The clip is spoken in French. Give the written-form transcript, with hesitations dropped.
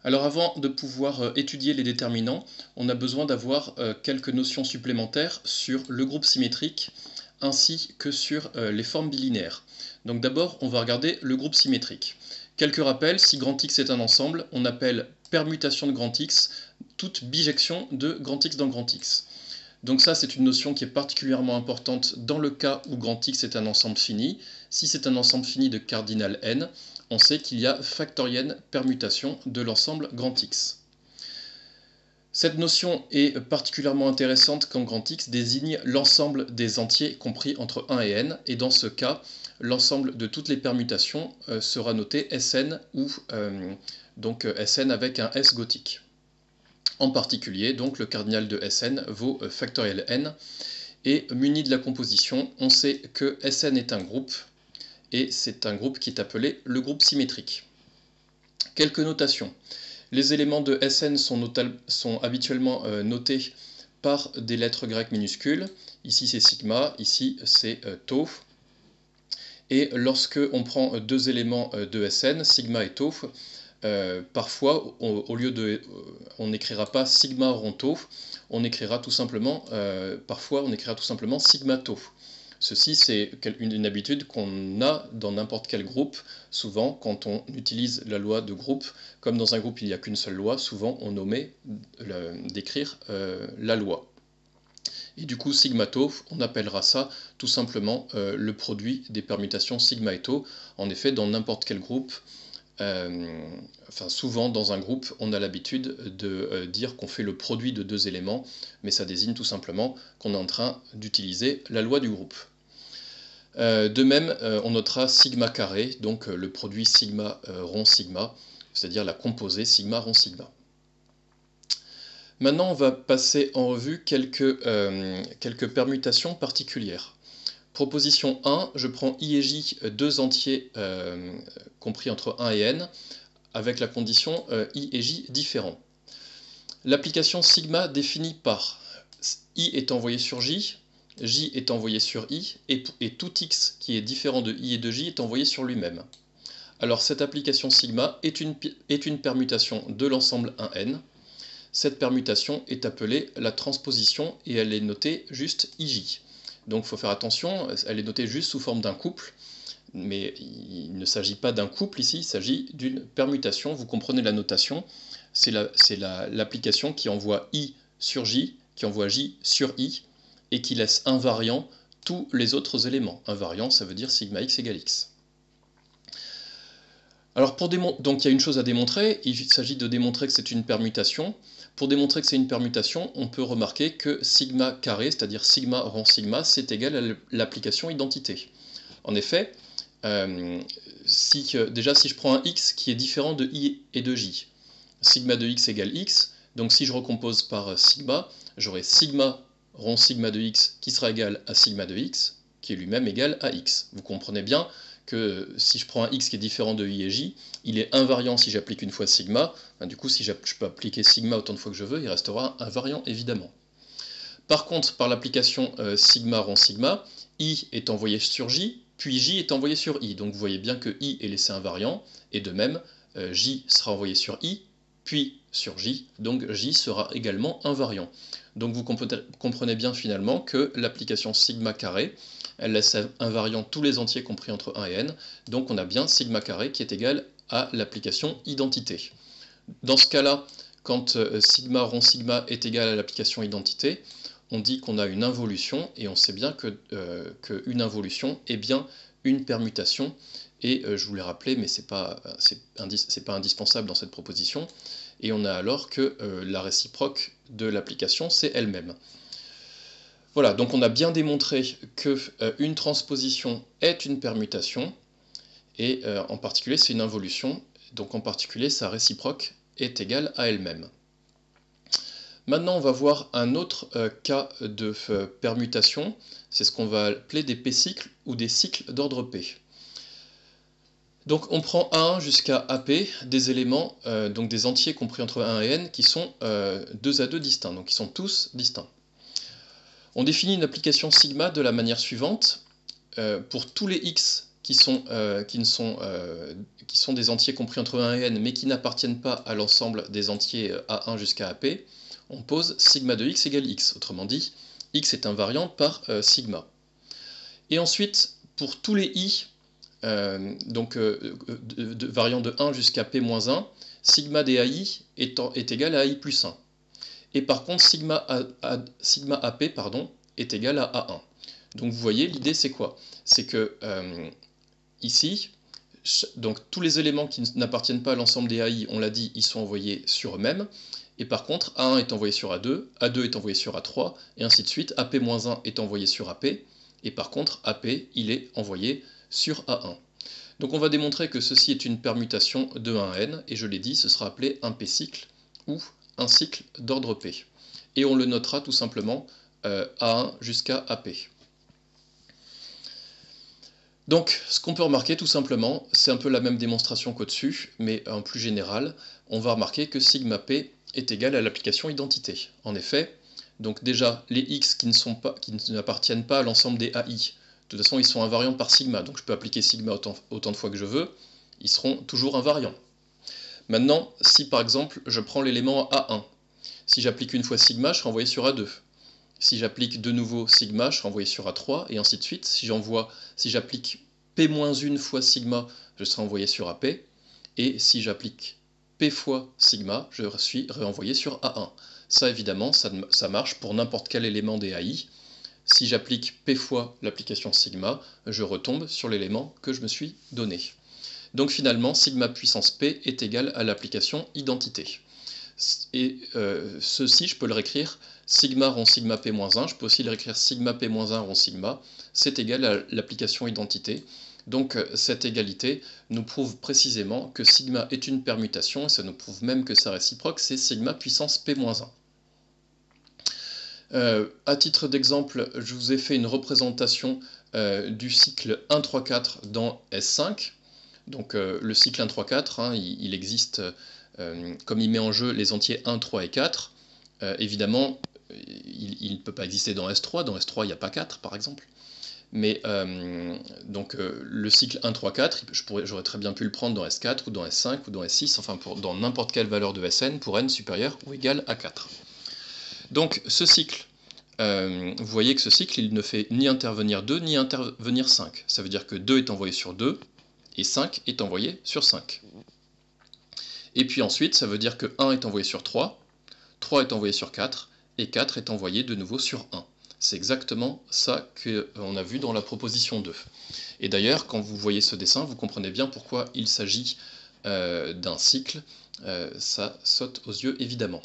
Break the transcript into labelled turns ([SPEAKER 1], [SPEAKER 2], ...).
[SPEAKER 1] Alors avant de pouvoir étudier les déterminants, on a besoin d'avoir quelques notions supplémentaires sur le groupe symétrique ainsi que sur les formes bilinéaires. Donc d'abord, on va regarder le groupe symétrique. Quelques rappels, si grand X est un ensemble, on appelle permutation de grand X toute bijection de grand X dans grand X. Donc ça, c'est une notion qui est particulièrement importante dans le cas où grand X est un ensemble fini. Si c'est un ensemble fini de cardinal n, on sait qu'il y a factorienne permutation de l'ensemble grand X. Cette notion est particulièrement intéressante quand grand X désigne l'ensemble des entiers compris entre 1 et n, et dans ce cas, l'ensemble de toutes les permutations sera noté Sn ou donc Sn avec un S gothique. En particulier, donc le cardinal de Sn vaut factoriel n, et muni de la composition, on sait que Sn est un groupe, et c'est un groupe qui est appelé le groupe symétrique. Quelques notations. Les éléments de Sn sont habituellement notés par des lettres grecques minuscules. Ici c'est sigma, ici c'est tau. Et lorsque on prend deux éléments de Sn, sigma et tau, parfois, au lieu de, on n'écrira pas sigma rond tau, on écrira tout simplement, parfois on écrira tout simplement sigma tau. Ceci, c'est une habitude qu'on a dans n'importe quel groupe. Souvent, quand on utilise la loi de groupe, comme dans un groupe il n'y a qu'une seule loi, souvent on omet d'écrire la loi. Et du coup, sigma tau, on appellera ça tout simplement le produit des permutations sigma et tau. En effet, dans n'importe quel groupe, souvent dans un groupe, on a l'habitude de dire qu'on fait le produit de deux éléments, mais ça désigne tout simplement qu'on est en train d'utiliser la loi du groupe. De même, on notera sigma carré, donc le produit sigma rond sigma, c'est-à-dire la composée sigma rond sigma. Maintenant, on va passer en revue quelques permutations particulières. Proposition 1, je prends I et J, deux entiers compris entre 1 et n, avec la condition I et J différents. L'application sigma définie par I est envoyé sur J, J est envoyé sur I, et tout X qui est différent de I et de J est envoyé sur lui-même. Alors cette application sigma est une permutation de l'ensemble 1n. Cette permutation est appelée la transposition et elle est notée juste IJ. Donc il faut faire attention, elle est notée juste sous forme d'un couple, mais il ne s'agit pas d'un couple ici, il s'agit d'une permutation. Vous comprenez la notation, c'est l'application qui envoie I sur J, qui envoie J sur I, et qui laisse invariant tous les autres éléments. Invariant, ça veut dire sigma x égale x. Alors donc il y a une chose à démontrer, il s'agit de démontrer que c'est une permutation. Pour démontrer que c'est une permutation, on peut remarquer que sigma carré, c'est-à-dire sigma rond sigma, c'est égal à l'application identité. En effet, déjà si je prends un x qui est différent de i et de j, sigma de x égale x, donc si je recompose par sigma, j'aurai sigma rond sigma de x qui sera égal à sigma de x, qui est lui-même égal à x. Vous comprenez bien que si je prends un x qui est différent de i et j, il est invariant si j'applique une fois sigma. Du coup, si je peux appliquer sigma autant de fois que je veux, il restera invariant évidemment. Par contre, par l'application sigma rond sigma, i est envoyé sur j, puis j est envoyé sur i. Donc vous voyez bien que i est laissé invariant, et de même, j sera envoyé sur i, puis sur j, donc j sera également invariant. Donc vous comprenez bien finalement que l'application sigma carré, elle laisse invariant tous les entiers compris entre 1 et n, donc on a bien sigma carré qui est égal à l'application identité. Dans ce cas-là, quand sigma rond sigma est égal à l'application identité, on dit qu'on a une involution, et on sait bien qu'une involution est bien une permutation, et je vous l'ai rappelé, mais c'est pas indispensable dans cette proposition, et on a alors que la réciproque de l'application, c'est elle-même. Voilà, donc on a bien démontré qu'une transposition est une permutation, et en particulier c'est une involution, donc en particulier sa réciproque est égale à elle-même. Maintenant on va voir un autre cas de permutation, c'est ce qu'on va appeler des p-cycles ou des cycles d'ordre p. Donc on prend A1 jusqu'à AP, des éléments, donc des entiers compris entre 1 et n, qui sont 2 à 2 distincts, donc ils sont tous distincts. On définit une application sigma de la manière suivante. Pour tous les x qui sont des entiers compris entre 1 et n, mais qui n'appartiennent pas à l'ensemble des entiers A1 jusqu'à AP, on pose sigma de x égale x. Autrement dit, x est invariant par sigma. Et ensuite, pour tous les i, variant de 1 jusqu'à p-1, sigma des AI est égal à AI plus 1. Et par contre, sigma AP est égal à A1. Donc vous voyez, l'idée c'est quoi? C'est que ici, donc tous les éléments qui n'appartiennent pas à l'ensemble des AI, on l'a dit, ils sont envoyés sur eux-mêmes. Et par contre, A1 est envoyé sur A2, A2 est envoyé sur A3, et ainsi de suite. AP-1 est envoyé sur AP, et par contre, AP, il est envoyé sur A1. Donc on va démontrer que ceci est une permutation de 1 à n, et je l'ai dit, ce sera appelé un p-cycle, ou un cycle d'ordre p. Et on le notera tout simplement A1 jusqu'à AP. Donc, ce qu'on peut remarquer tout simplement, c'est un peu la même démonstration qu'au-dessus, mais en plus général, on va remarquer que sigma p est égal à l'application identité. En effet, donc déjà, les x qui n'appartiennent pas à l'ensemble des AI, de toute façon, ils sont invariants par sigma, donc je peux appliquer sigma autant de fois que je veux, ils seront toujours invariants. Maintenant, si par exemple, je prends l'élément A1, si j'applique une fois sigma, je serai envoyé sur A2. Si j'applique de nouveau sigma, je serai envoyé sur A3, et ainsi de suite. Si j'applique P-1 fois sigma, je serai envoyé sur AP, et si j'applique P fois sigma, je suis réenvoyé sur A1. Ça, évidemment, ça marche pour n'importe quel élément des AI. Si j'applique P fois l'application sigma, je retombe sur l'élément que je me suis donné. Donc finalement, sigma puissance P est égal à l'application identité. Et ceci, je peux le réécrire sigma rond sigma p-1, je peux aussi le réécrire sigma p-1 rond sigma, c'est égal à l'application identité. Donc cette égalité nous prouve précisément que sigma est une permutation, et ça nous prouve même que sa réciproque, c'est sigma puissance p-1. À titre d'exemple, je vous ai fait une représentation du cycle 1, 3, 4 dans S5. Donc le cycle 1, 3, 4, il existe, comme il met en jeu les entiers 1, 3 et 4, évidemment, il ne peut pas exister dans S3. Dans S3, il n'y a pas 4, par exemple. Mais donc le cycle 1, 3, 4, j'aurais très bien pu le prendre dans S4 ou dans S5 ou dans S6, enfin dans n'importe quelle valeur de Sn pour n supérieur ou égal à 4. Donc ce cycle, vous voyez que ce cycle, il ne fait ni intervenir 2 ni intervenir 5. Ça veut dire que 2 est envoyé sur 2 et 5 est envoyé sur 5. Et puis ensuite, ça veut dire que 1 est envoyé sur 3, 3 est envoyé sur 4, et 4 est envoyé de nouveau sur 1. C'est exactement ça qu'on a vu dans la proposition 2. Et d'ailleurs, quand vous voyez ce dessin, vous comprenez bien pourquoi il s'agit d'un cycle. Ça saute aux yeux, évidemment.